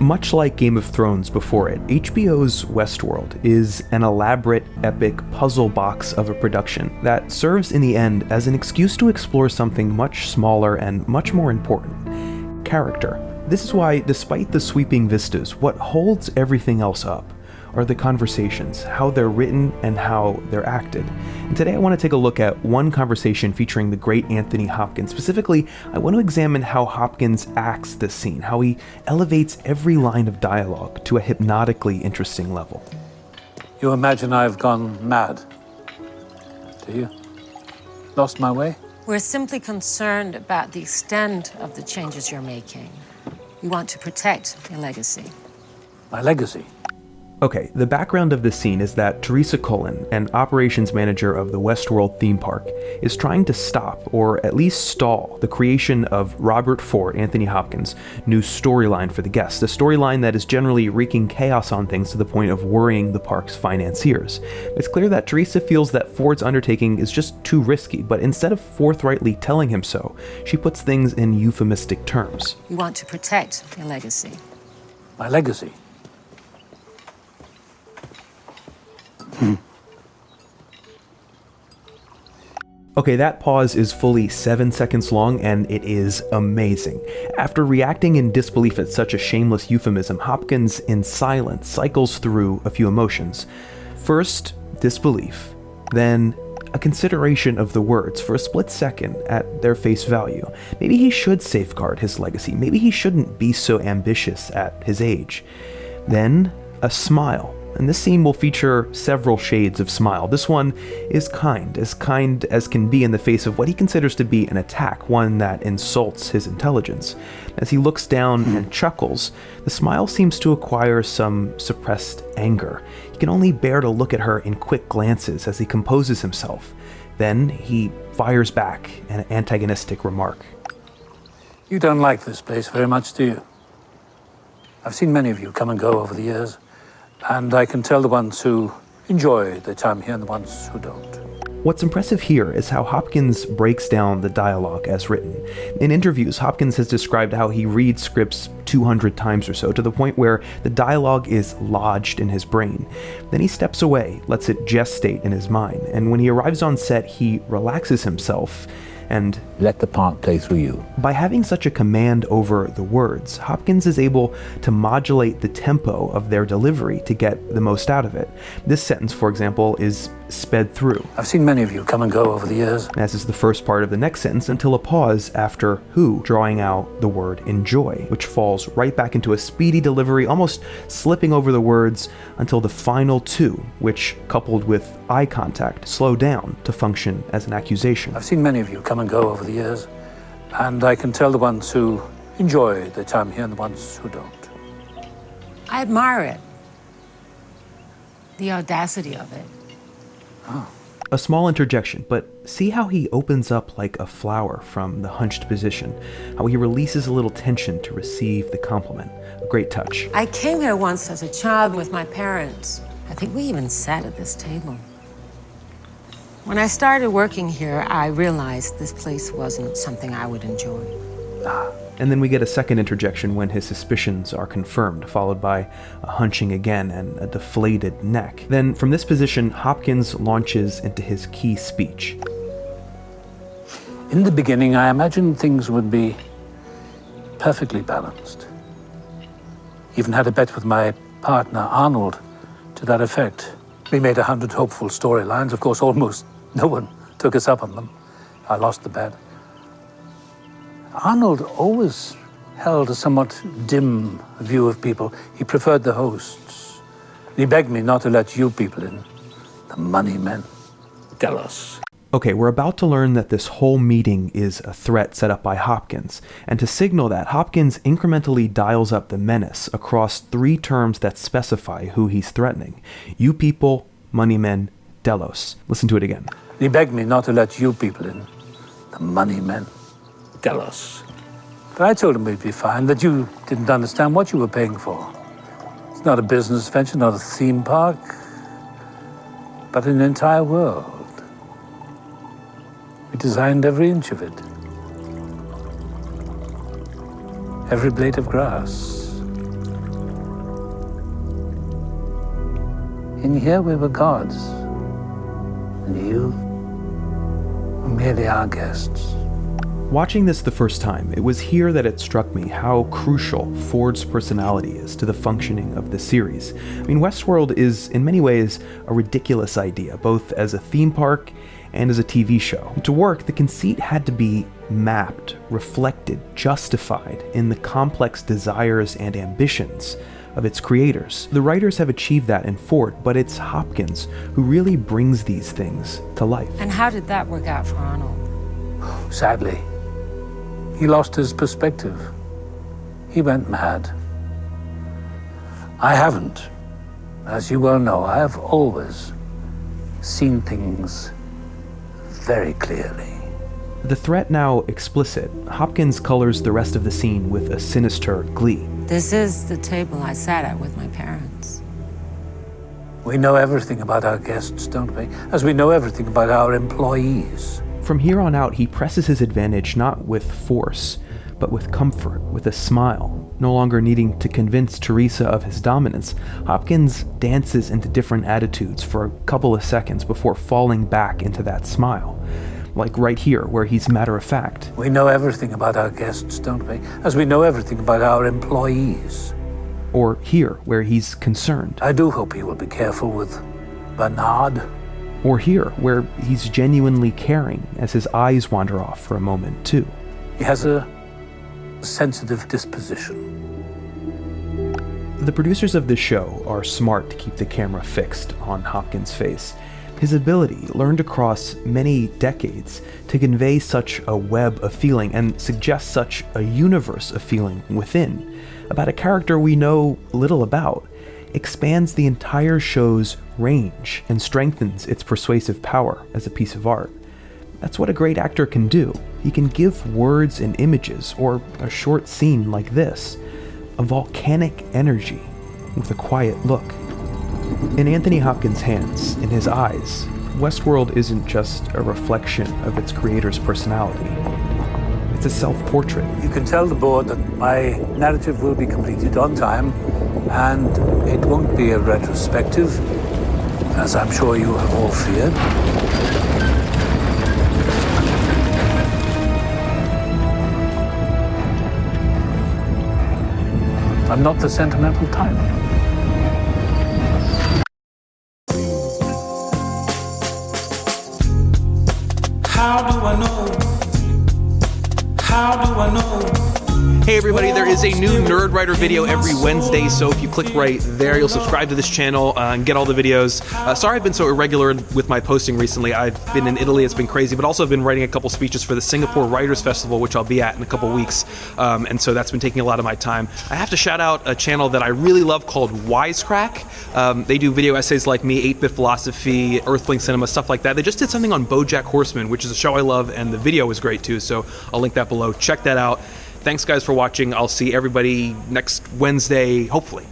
Much like Game of Thrones before it, HBO's Westworld is an elaborate, epic puzzle box of a production that serves in the end as an excuse to explore something much smaller and much more important: character. This is why, despite the sweeping vistas, what holds everything else up are the conversations, how they're written and how they're acted. And today I want to take a look at one conversation featuring the great Anthony Hopkins. Specifically, I want to examine how Hopkins acts this scene, how he elevates every line of dialogue to a hypnotically interesting level. You imagine I've gone mad, do you? Lost my way? We're simply concerned about the extent of the changes you're making. We want to protect your legacy. My legacy? Okay, the background of this scene is that Teresa Cullen, an operations manager of the Westworld theme park, is trying to stop, or at least stall, the creation of Robert Ford, Anthony Hopkins' new storyline for the guests, a storyline that is generally wreaking chaos on things to the point of worrying the park's financiers. It's clear that Teresa feels that Ford's undertaking is just too risky, but instead of forthrightly telling him so, she puts things in euphemistic terms. We want to protect your legacy. My legacy? Okay, that pause is fully 7 seconds long, and it is amazing. After reacting in disbelief at such a shameless euphemism, Hopkins, in silence, cycles through a few emotions. First, disbelief. Then, a consideration of the words for a split second at their face value. Maybe he should safeguard his legacy. Maybe he shouldn't be so ambitious at his age. Then, a smile. And this scene will feature several shades of smile. This one is kind as can be in the face of what he considers to be an attack, one that insults his intelligence. As he looks down and chuckles, the smile seems to acquire some suppressed anger. He can only bear to look at her in quick glances as he composes himself. Then he fires back an antagonistic remark. You don't like this place very much, do you? I've seen many of you come and go over the years. And I can tell the ones who enjoy their time here and the ones who don't. What's impressive here is how Hopkins breaks down the dialogue as written. In interviews, Hopkins has described how he reads scripts 200 times or so, to the point where the dialogue is lodged in his brain. Then he steps away, lets it gestate in his mind, and when he arrives on set, he relaxes himself and let the part play through you. By having such a command over the words, Hopkins is able to modulate the tempo of their delivery to get the most out of it. This sentence, for example, is sped through. I've seen many of you come and go over the years. As is the first part of the next sentence, until a pause after who, drawing out the word enjoy, which falls right back into a speedy delivery, almost slipping over the words until the final two, which, coupled with eye contact, slow down to function as an accusation. I've seen many of you come and go over the years, and I can tell the ones who enjoy their time here and the ones who don't. I admire it. The audacity of it. Oh. A small interjection, but see how he opens up like a flower from the hunched position, how he releases a little tension to receive the compliment. A great touch. I came here once as a child with my parents. I think we even sat at this table. When I started working here, I realized this place wasn't something I would enjoy. And then we get a second interjection when his suspicions are confirmed, followed by a hunching again and a deflated neck. Then, from this position, Hopkins launches into his key speech. In the beginning, I imagined things would be perfectly balanced. Even had a bet with my partner, Arnold, to that effect. We made 100 hopeful storylines. Of course, almost no one took us up on them. I lost the bet. Arnold always held a somewhat dim view of people. He preferred the hosts. He begged me not to let you people in. The money men. Delos. Okay, we're about to learn that this whole meeting is a threat set up by Hopkins. And to signal that, Hopkins incrementally dials up the menace across 3 terms that specify who he's threatening. You people, money men, Delos. Listen to it again. He begged me not to let you people in. The money men. Delos. But I told him we'd be fine, that you didn't understand what you were paying for. It's not a business venture, not a theme park, but an entire world. We designed every inch of it. Every blade of grass. In here we were gods, and you were merely our guests. Watching this the first time, it was here that it struck me how crucial Ford's personality is to the functioning of the series. I mean, Westworld is, in many ways, a ridiculous idea, both as a theme park and as a TV show. To work, the conceit had to be mapped, reflected, justified in the complex desires and ambitions of its creators. The writers have achieved that in Ford, but it's Hopkins who really brings these things to life. And how did that work out for Arnold? Sadly, he lost his perspective. He went mad. I haven't. As you well know, I have always seen things very clearly. The threat now explicit, Hopkins colors the rest of the scene with a sinister glee. This is the table I sat at with my parents. We know everything about our guests, don't we? As we know everything about our employees. From here on out, he presses his advantage not with force, but with comfort, with a smile. No longer needing to convince Teresa of his dominance, Hopkins dances into different attitudes for a couple of seconds before falling back into that smile. Like right here, where he's matter of fact. We know everything about our guests, don't we? As we know everything about our employees. Or here, where he's concerned. I do hope you will be careful with Bernard. Or here, where he's genuinely caring as his eyes wander off for a moment, too. He has a sensitive disposition. The producers of this show are smart to keep the camera fixed on Hopkins' face. His ability, learned across many decades, to convey such a web of feeling and suggest such a universe of feeling within, about a character we know little about, expands the entire show's range and strengthens its persuasive power as a piece of art. That's what a great actor can do. He can give words and images, or a short scene like this, a volcanic energy with a quiet look. In Anthony Hopkins' hands, in his eyes, Westworld isn't just a reflection of its creator's personality. It's a self-portrait. You can tell the board that my narrative will be completed on time, and it won't be a retrospective, as I'm sure you have all feared. I'm not the sentimental type. How do I know? How do I know? Hey everybody, there is a new Nerd Writer video every Wednesday, so if you click right there, you'll subscribe to this channel and get all the videos. Sorry I've been so irregular with my posting recently. I've been in Italy, it's been crazy, but also I've been writing a couple speeches for the Singapore Writers Festival, which I'll be at in a couple weeks, and so that's been taking a lot of my time. I have to shout out a channel that I really love called Wisecrack. They do video essays like me, 8-Bit Philosophy, Earthling Cinema, stuff like that. They just did something on BoJack Horseman, which is a show I love, and the video is great too, so I'll link that below. Check that out. Thanks guys for watching. I'll see everybody next Wednesday, hopefully.